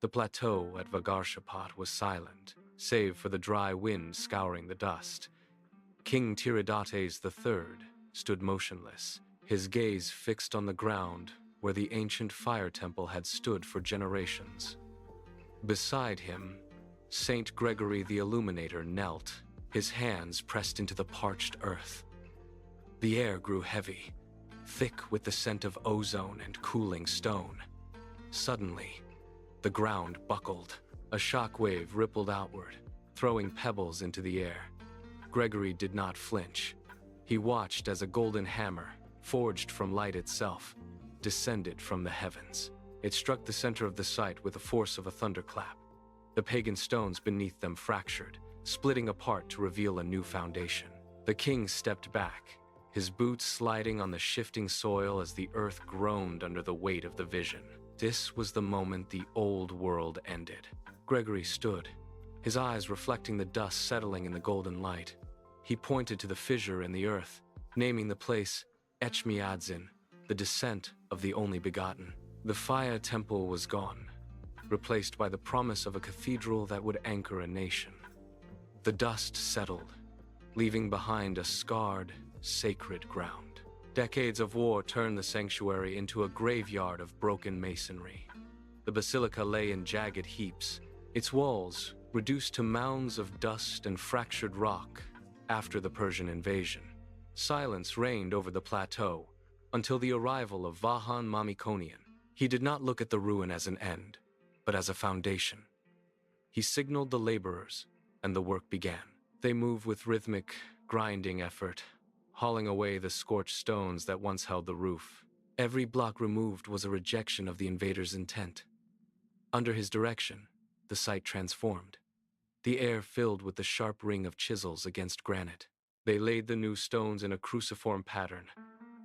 The plateau at Vagharshapat was silent, save for the dry wind scouring the dust. King Tiridates III stood motionless, his gaze fixed on the ground where the ancient fire temple had stood for generations. Beside him, Saint Gregory the Illuminator knelt, his hands pressed into the parched earth. The air grew heavy, thick with the scent of ozone and cooling stone. Suddenly, the ground buckled. A shock wave rippled outward, throwing pebbles into the air. Gregory did not flinch. He watched as a golden hammer, forged from light itself, descended from the heavens. It struck the center of the site with the force of a thunderclap. The pagan stones beneath them fractured, splitting apart to reveal a new foundation. The king stepped back, his boots sliding on the shifting soil as the earth groaned under the weight of the vision. This was the moment the old world ended. Gregory stood, his eyes reflecting the dust settling in the golden light. He pointed to the fissure in the earth, naming the place Etchmiadzin, the descent of the only begotten. The fire temple was gone, replaced by the promise of a cathedral that would anchor a nation. The dust settled, leaving behind a scarred, sacred ground. Decades of war turned the sanctuary into a graveyard of broken masonry. The basilica lay in jagged heaps, its walls reduced to mounds of dust and fractured rock after the Persian invasion. Silence reigned over the plateau until the arrival of Vahan Mamikonian. He did not look at the ruin as an end, but as a foundation. He signaled the laborers, and the work began. They moved with rhythmic, grinding effort, hauling away the scorched stones that once held the roof. Every block removed was a rejection of the invaders' intent. Under his direction, the site transformed. The air filled with the sharp ring of chisels against granite. They laid the new stones in a cruciform pattern,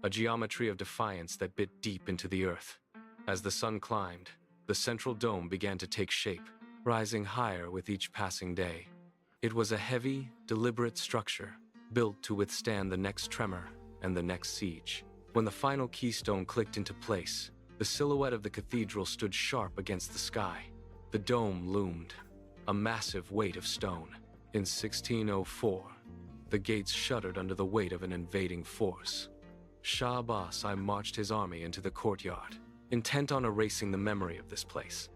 a geometry of defiance that bit deep into the earth. As the sun climbed, the central dome began to take shape, rising higher with each passing day. It was a heavy, deliberate structure, built to withstand the next tremor and the next siege. When the final keystone clicked into place, the silhouette of the cathedral stood sharp against the sky. The dome loomed, a massive weight of stone. In 1604, the gates shuddered under the weight of an invading force. Shah Abbas marched his army into the courtyard, intent on erasing the memory of this place.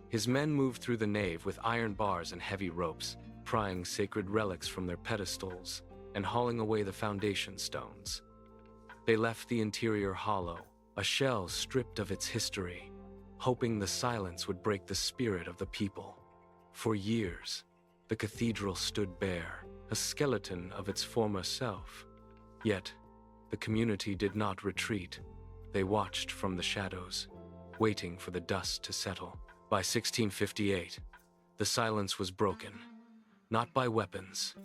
His men moved through the nave with iron bars and heavy ropes, prying sacred relics from their pedestals and hauling away the foundation stones. They left the interior hollow, a shell stripped of its history, hoping the silence would break the spirit of the people. For years, the cathedral stood bare, a skeleton of its former self. Yet, the community did not retreat. They watched from the shadows, waiting for the dust to settle. By 1658, the silence was broken, not by weapons,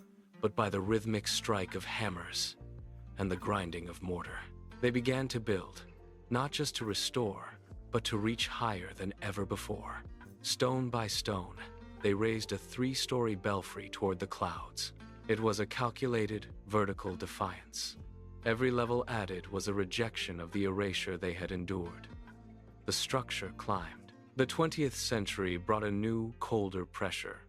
but by the rhythmic strike of hammers and the grinding of mortar. They began to build, not just to restore, but to reach higher than ever before. Stone by stone, they raised a 3-story belfry toward the clouds. It was a calculated, vertical defiance. Every level added was a rejection of the erasure they had endured. The structure climbed. The 20th century brought a new, colder pressure.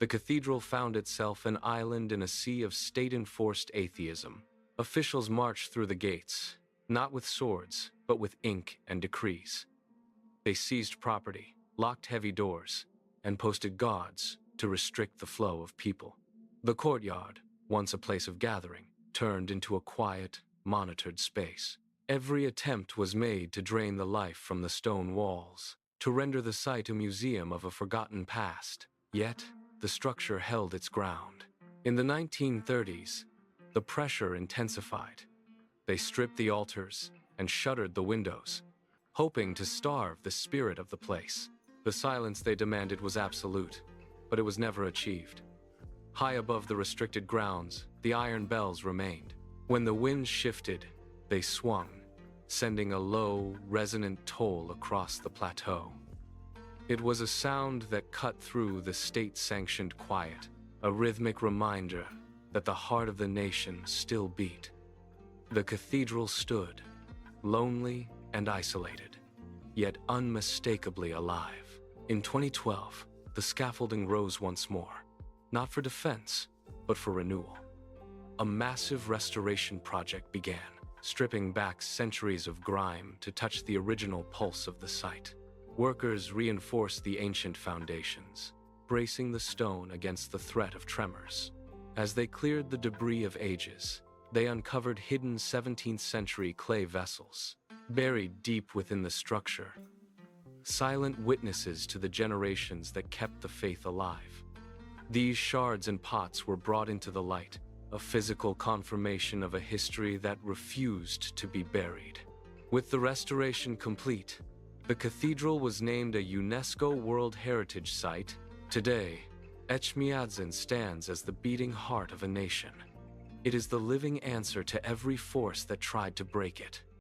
The cathedral found itself an island in a sea of state-enforced atheism. Officials marched through the gates, not with swords, but with ink and decrees. They seized property, locked heavy doors, and posted guards to restrict the flow of people. The courtyard, once a place of gathering, turned into a quiet, monitored space. Every attempt was made to drain the life from the stone walls, to render the site a museum of a forgotten past. Yet, the structure held its ground. In the 1930s, the pressure intensified. They stripped the altars and shuttered the windows, hoping to starve the spirit of the place. The silence they demanded was absolute, but it was never achieved. High above the restricted grounds, the iron bells remained. When the wind shifted, they swung, sending a low, resonant toll across the plateau. It was a sound that cut through the state-sanctioned quiet, a rhythmic reminder that the heart of the nation still beat. The cathedral stood, lonely and isolated, yet unmistakably alive. In 2012, the scaffolding rose once more, not for defense, but for renewal. A massive restoration project began, stripping back centuries of grime to touch the original pulse of the site. Workers reinforced the ancient foundations, bracing the stone against the threat of tremors. As they cleared the debris of ages, they uncovered hidden 17th-century clay vessels, buried deep within the structure, silent witnesses to the generations that kept the faith alive. These shards and pots were brought into the light, a physical confirmation of a history that refused to be buried. With the restoration complete, the cathedral was named a UNESCO World Heritage Site. Today, Etchmiadzin stands as the beating heart of a nation. It is the living answer to every force that tried to break it.